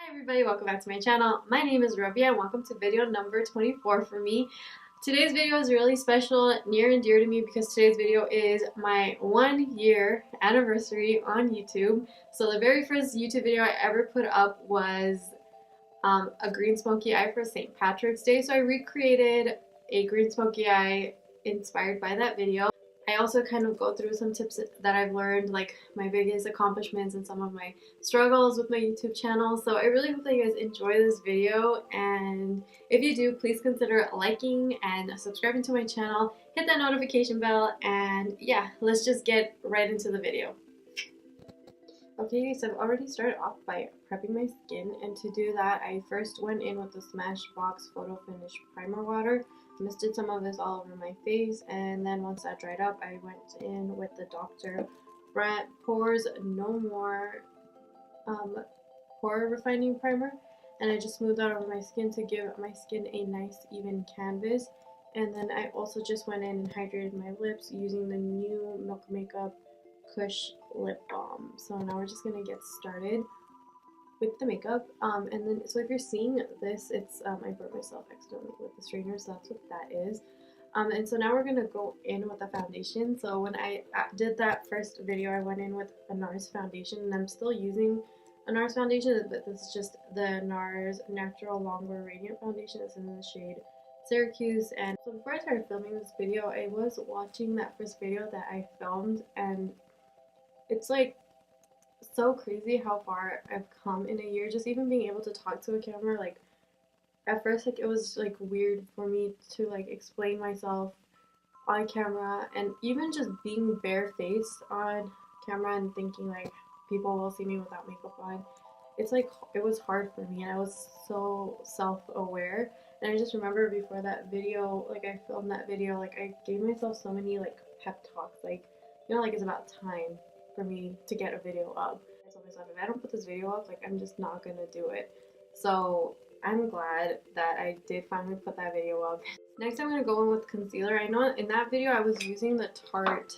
Hi everybody, welcome back to my channel. My name is Rabya and welcome to video number 24 for me. Today's video is really special, near and dear to me because today's video is my 1-year anniversary on YouTube. So the very first YouTube video I ever put up was a green smoky eye for St. Patrick's Day. So I recreated a green smoky eye inspired by that video. I also kind of go through some tips that I've learned, like my biggest accomplishments and some of my struggles with my YouTube channel. So I really hope that you guys enjoy this video, and if you do, please consider liking and subscribing to my channel, hit that notification bell, and yeah, let's just get right into the video. Okay, so I've already started off by prepping my skin, and to do that I first went in with the Smashbox Photo Finish Primer Water. Misted some of this all over my face, and then once that dried up I went in with the Dr. Brandt Pores No More Pore Refining Primer, and I just smoothed that over my skin to give my skin a nice even canvas. And then I also just went in and hydrated my lips using the new Milk Makeup Kush Lip Balm. So now we're just gonna get started with the makeup, and then so if you're seeing this, it's I burnt myself accidentally with the straightener, so that's what that is. And so now we're gonna go in with the foundation. So when I did that first video, I went in with a NARS foundation, and I'm still using a NARS foundation, but this is just the NARS Natural Longwear Radiant Foundation. It's in the shade Syracuse. And so before I started filming this video, I was watching that first video that I filmed, and it's like so crazy how far I've come in a year. Just even being able to talk to a camera, like at first like it was like weird for me to like explain myself on camera, and even just being barefaced on camera and thinking like people will see me without makeup on. It's like it was hard for me, and I was so self-aware. And I just remember before that video, like I filmed that video, like I gave myself so many like pep talks, like, you know, like it's about time for me to get a video up. I told myself, if I don't put this video up, like I'm just not gonna do it. So I'm glad that I did finally put that video up. Next I'm gonna go in with concealer. I know in that video I was using the Tarte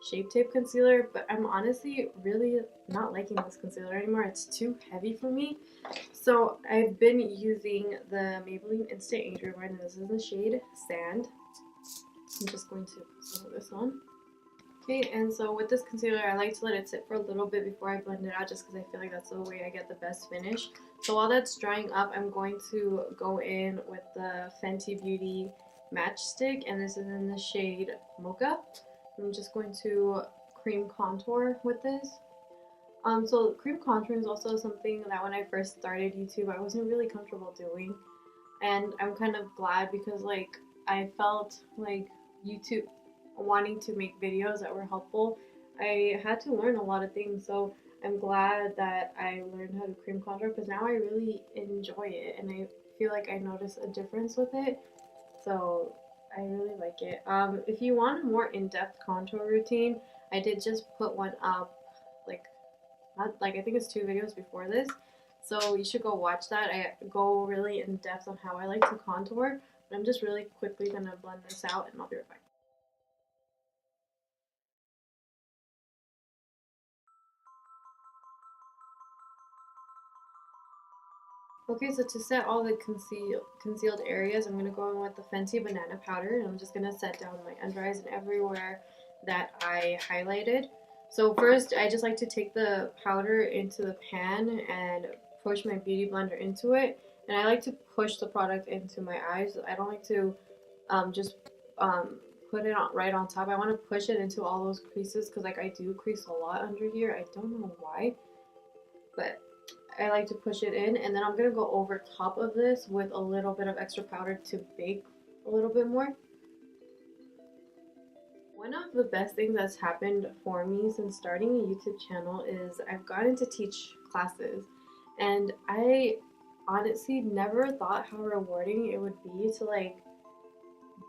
Shape Tape concealer, but I'm honestly really not liking this concealer anymore. It's too heavy for me. So I've been using the Maybelline Instant Age Rewind, and this is the shade Sand. I'm just going to put some of this on. Okay, and so with this concealer, I like to let it sit for a little bit before I blend it out, just because I feel like that's the way I get the best finish. So while that's drying up, I'm going to go in with the Fenty Beauty Matchstick, and this is in the shade Mocha. I'm just going to cream contour with this. So cream contour is also something that when I first started YouTube, I wasn't really comfortable doing, and I'm kind of glad because like I felt like YouTube wanting to make videos that were helpful, I had to learn a lot of things. So I'm glad that I learned how to cream contour, because now I really enjoy it and I feel like I notice a difference with it. So I really like it. If you want a more in-depth contour routine, I did just put one up, like not like I think it's 2 videos before this, so you should go watch that. I go really in depth on how I like to contour, but I'm just really quickly gonna blend this out and I'll be right back. Okay, so to set all the concealed areas, I'm going to go in with the Fenty Banana Powder, and I'm just going to set down my under eyes and everywhere that I highlighted. So first, I just like to take the powder into the pan and push my beauty blender into it. And I like to push the product into my eyes. I don't like to just put it on right on top. I want to push it into all those creases, because like I do crease a lot under here. I don't know why, but I like to push it in, and then I'm going to go over top of this with a little bit of extra powder to bake a little bit more. One of the best things that's happened for me since starting a YouTube channel is I've gotten to teach classes, and I honestly never thought how rewarding it would be to like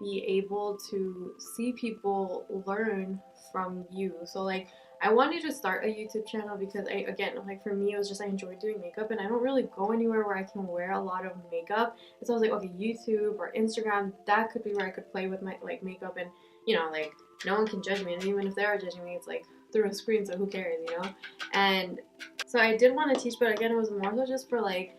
be able to see people learn from you. So like I wanted to start a YouTube channel because again, like for me, it was just I enjoyed doing makeup, and I don't really go anywhere where I can wear a lot of makeup. And so I was like, okay, YouTube or Instagram, that could be where I could play with my like makeup, and you know, like no one can judge me, and even if they are judging me, it's like through a screen, so who cares, you know? And so I did want to teach, but again, it was more so just for like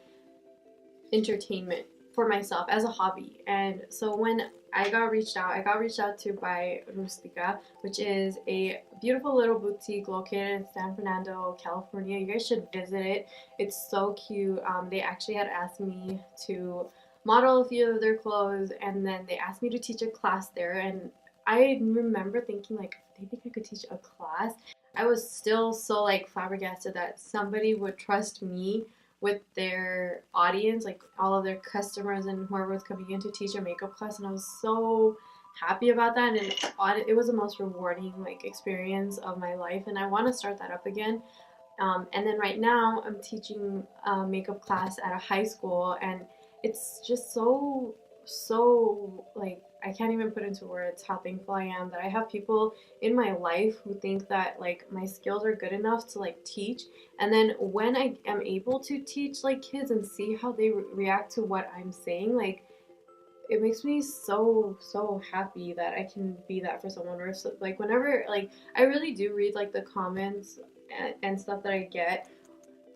entertainment for myself as a hobby. And so when I got reached out to by Rustica, which is a beautiful little boutique located in San Fernando, California. You guys should visit it. It's so cute. They actually had asked me to model a few of their clothes, and then they asked me to teach a class there. And I remember thinking, like, they think I could teach a class. I was still so like flabbergasted that somebody would trust me with their audience, like all of their customers and whoever was coming in to teach a makeup class, and I was so happy about that. And it was the most rewarding like experience of my life, and I want to start that up again. And then right now I'm teaching a makeup class at a high school, and it's just so like I can't even put into words how thankful I am that I have people in my life who think that like my skills are good enough to like teach. And then when I am able to teach like kids and see how they react to what I'm saying, like it makes me so happy that I can be that for someone. Or so, like whenever like I really do read like the comments and stuff that I get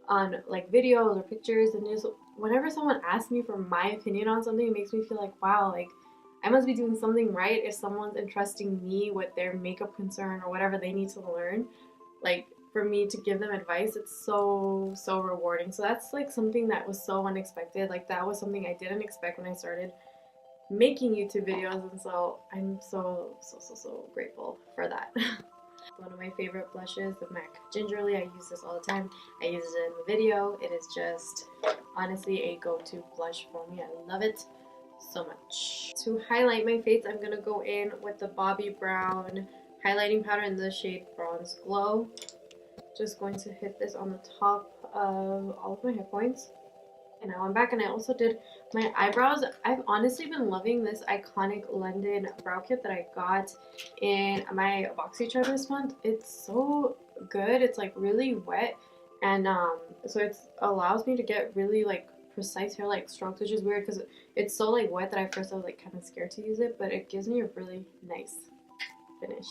on like videos or pictures, and just whenever someone asks me for my opinion on something, it makes me feel like wow, like I must be doing something right if someone's entrusting me with their makeup concern or whatever they need to learn. Like for me to give them advice, it's so rewarding. So that's like something that was so unexpected. Like that was something I didn't expect when I started making YouTube videos, and so I'm so grateful for that. One of my favorite blushes, the MAC Gingerly. I use this all the time. I use it in the video. It is just honestly a go-to blush for me. I love it so much. To highlight my face, I'm gonna go in with the Bobbi Brown highlighting powder in the shade Bronze Glow. Just going to hit this on the top of all of my hit points. And now I'm back, and I also did my eyebrows. I've honestly been loving this iconic London brow kit that I got in my BoxyCharm this month. It's so good. It's like really wet, and so it allows me to get really like precise hair like strokes, which is weird because it's so like wet that at first I was like kind of scared to use it, but it gives me a really nice finish.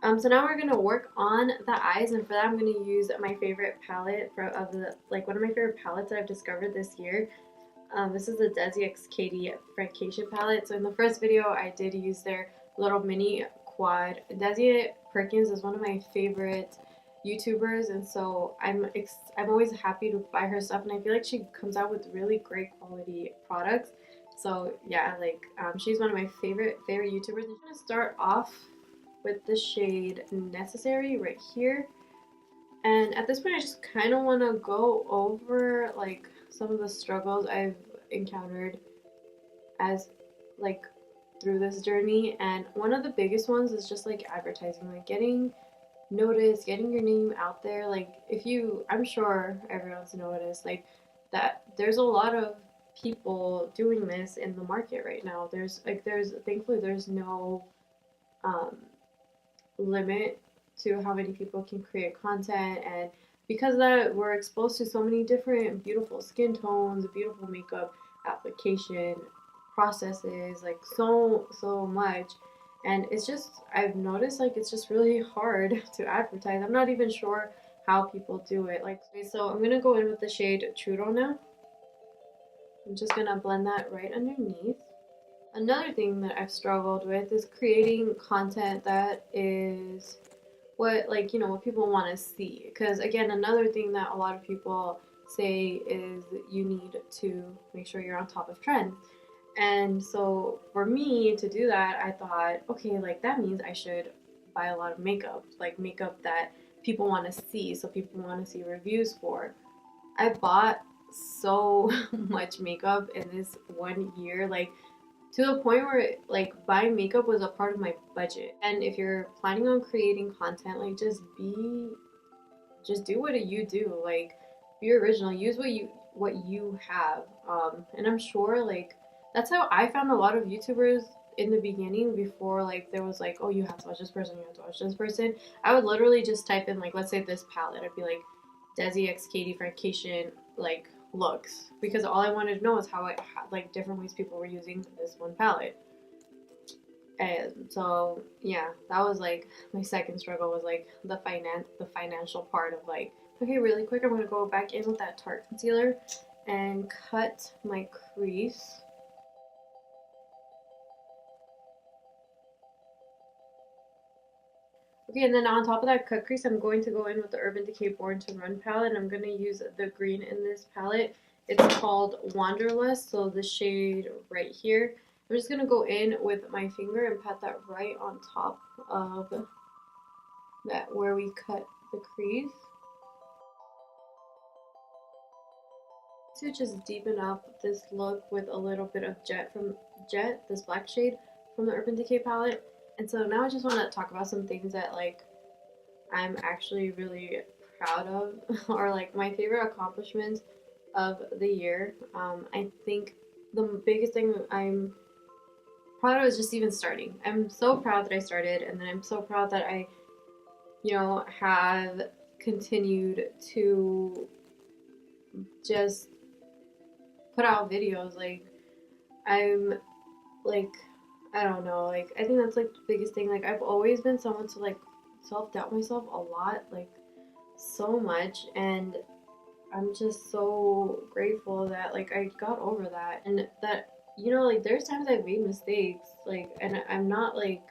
So now we're gonna work on the eyes, and for that I'm gonna use my favorite palette one of my favorite palettes that I've discovered this year. This is the Desi X Katie Francation palette. So in the first video I did use their little mini quad. Desi Perkins is one of my favorite YouTubers, and so I'm always happy to buy her stuff, and I feel like she comes out with really great quality products. So yeah, like she's one of my favorite YouTubers. I'm gonna start off with the shade Necessary right here, and at this point I just kind of want to go over like some of the struggles I've encountered as like through this journey. And one of the biggest ones is just like advertising, like getting noticed, getting your name out there. Like I'm sure everyone's noticed like that there's a lot of people doing this in the market right now. Thankfully there's no limit to how many people can create content, and because of that we're exposed to so many different beautiful skin tones, beautiful makeup application processes, like so much. And it's just, I've noticed like it's just really hard to advertise. I'm not even sure how people do it. Like, so I'm gonna go in with the shade Churro now. I'm just gonna blend that right underneath. Another thing that I've struggled with is creating content that is what people want to see. Because again, another thing that a lot of people say is you need to make sure you're on top of trends. And so for me to do that, I thought, okay, like that means I should buy a lot of makeup, like makeup that people want to see, so people want to see reviews for. I bought so much makeup in this 1 year, like to the point where like buying makeup was a part of my budget. And if you're planning on creating content, like just do what you do, like be original, use what you have. And I'm sure like that's how I found a lot of YouTubers in the beginning, before like there was like, oh, you have to watch this person, you have to watch this person. I would literally just type in like, let's say this palette, I'd be like Desi X Katie Francation like looks, because all I wanted to know is how like different ways people were using this one palette. And so yeah, that was like my second struggle, was like the financial part of like, okay, really quick, I'm gonna go back in with that Tarte concealer and cut my crease. Okay, and then on top of that cut crease, I'm going to go in with the Urban Decay Born to Run palette, and I'm going to use the green in this palette. It's called Wanderlust, so the shade right here. I'm just going to go in with my finger and pat that right on top of that where we cut the crease, to just deepen up this look with a little bit of Jet, this black shade from the Urban Decay palette. And so now I just want to talk about some things that like I'm actually really proud of, or like my favorite accomplishments of the year. I think the biggest thing I'm proud of is just even starting. I'm so proud that I started, and then I'm so proud that I, have continued to just put out videos. Like, I'm like, I don't know, like, I think that's like the biggest thing. Like, I've always been someone to like self-doubt myself a lot, like so much, and I'm just so grateful that like I got over that, and that like there's times I've made mistakes, like, and I'm not like,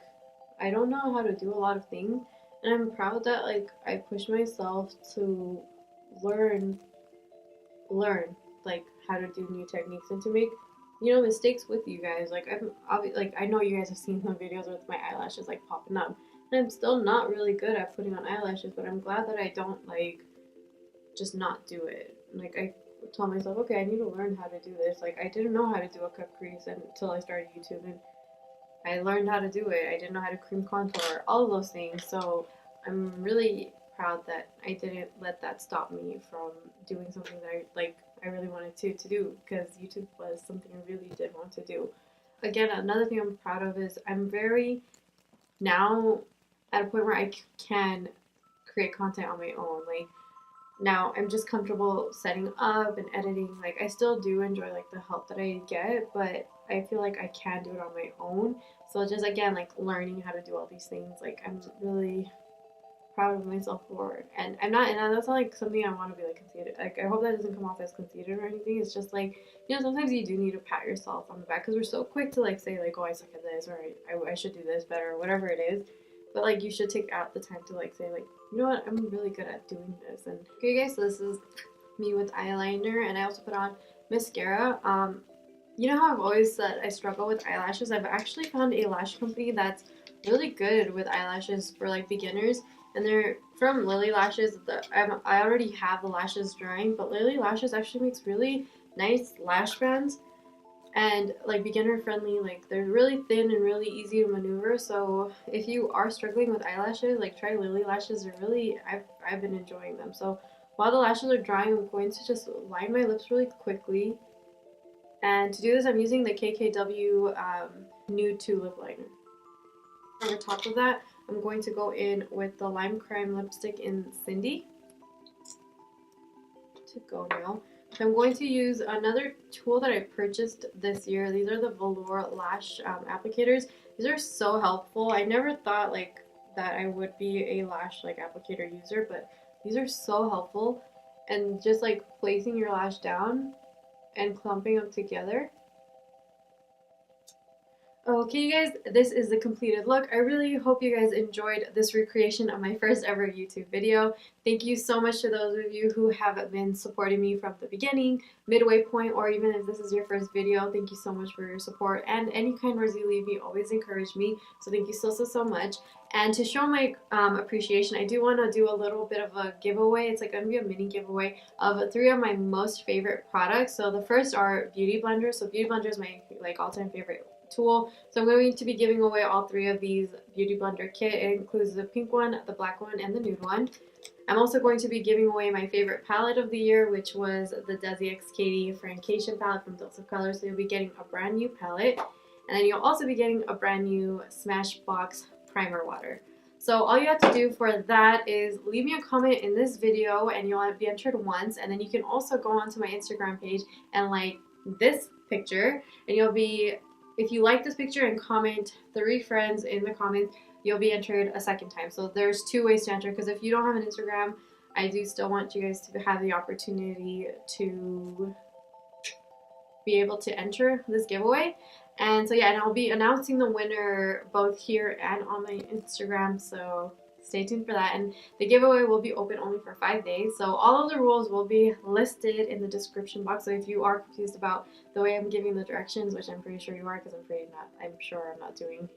I don't know how to do a lot of things, and I'm proud that like I push myself to learn like how to do new techniques and to make mistakes with you guys. Like I know you guys have seen some videos with my eyelashes like popping up, and I'm still not really good at putting on eyelashes, but I'm glad that I don't like just not do it. Like I tell myself, okay, I need to learn how to do this. Like I didn't know how to do a cut crease until I started YouTube, and I learned how to do it. I didn't know how to cream contour, all of those things. So I'm really proud that I didn't let that stop me from doing something that I really wanted to do, because YouTube was something I really did want to do. Again, another thing I'm proud of is I'm very now at a point where I can create content on my own. Like now I'm just comfortable setting up and editing. Like I still do enjoy like the help that I get, but I feel like I can do it on my own. So just again like learning how to do all these things, like I'm really proud of myself for. And I'm not, and that's not like something I want to be like conceited. Like I hope that doesn't come off as conceited or anything. It's just like, sometimes you do need to pat yourself on the back, because we're so quick to like say like, oh, I suck at this, or I should do this better, or whatever it is. But like you should take out the time to like say like, you know what, I'm really good at doing this. And okay guys, so this is me with eyeliner, and I also put on mascara. You know how I've always said I struggle with eyelashes? I've actually found a lash company that's really good with eyelashes for like beginners, and they're from Lily Lashes. I already have the lashes drying, but Lily Lashes actually makes really nice lash bands, and like beginner friendly. Like they're really thin and really easy to maneuver. So if you are struggling with eyelashes, like try Lily Lashes. They're really, I've been enjoying them. So while the lashes are drying, I'm going to just line my lips really quickly. And to do this, I'm using the KKW Nude 2 lip liner. On the top of that, I'm going to go in with the Lime Crime lipstick in Cindy. To go now. So I'm going to use another tool that I purchased this year. These are the Velour Lash applicators. These are so helpful. I never thought like that I would be a lash like applicator user, but these are so helpful. And just like placing your lash down and clumping them together. Okay, you guys, this is the completed look. I really hope you guys enjoyed this recreation of my first ever YouTube video. Thank you so much to those of you who have been supporting me from the beginning, midway point, or even if this is your first video. Thank you so much for your support, and any kind words you leave me always encourage me. So thank you so much. And to show my appreciation, I do want to do a little bit of a giveaway. It's like going to be a mini giveaway of 3 of my most favorite products. So the first are Beauty Blenders. So Beauty Blender is my like all-time favorite tool. So I'm going to be giving away all 3 of these Beauty Blender kit. It includes the pink one, the black one, and the nude one. I'm also going to be giving away my favorite palette of the year, which was the Desi X Katie Francation palette from Dose of Color. So you'll be getting a brand new palette, and then you'll also be getting a brand new Smashbox primer water. So all you have to do for that is leave me a comment in this video, and you'll be entered once. And then you can also go onto my Instagram page and like this picture, and you'll be if you like this picture and comment 3 friends in the comments, you'll be entered a second time. So there's 2 ways to enter, because if you don't have an Instagram, I do still want you guys to have the opportunity to be able to enter this giveaway. And so yeah, and I'll be announcing the winner both here and on my Instagram, so stay tuned for that. And the giveaway will be open only for 5 days, so all of the rules will be listed in the description box. So if you are confused about the way I'm giving the directions, which I'm pretty sure you are, because I'm sure I'm not doing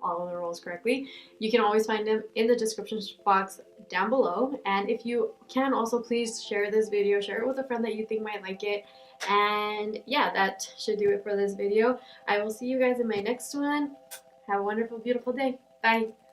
all of the rules correctly, you can always find them in the description box down below. And if you can, also please share this video, share it with a friend that you think might like it. And yeah, that should do it for this video. I will see you guys in my next one. Have a wonderful, beautiful day. Bye.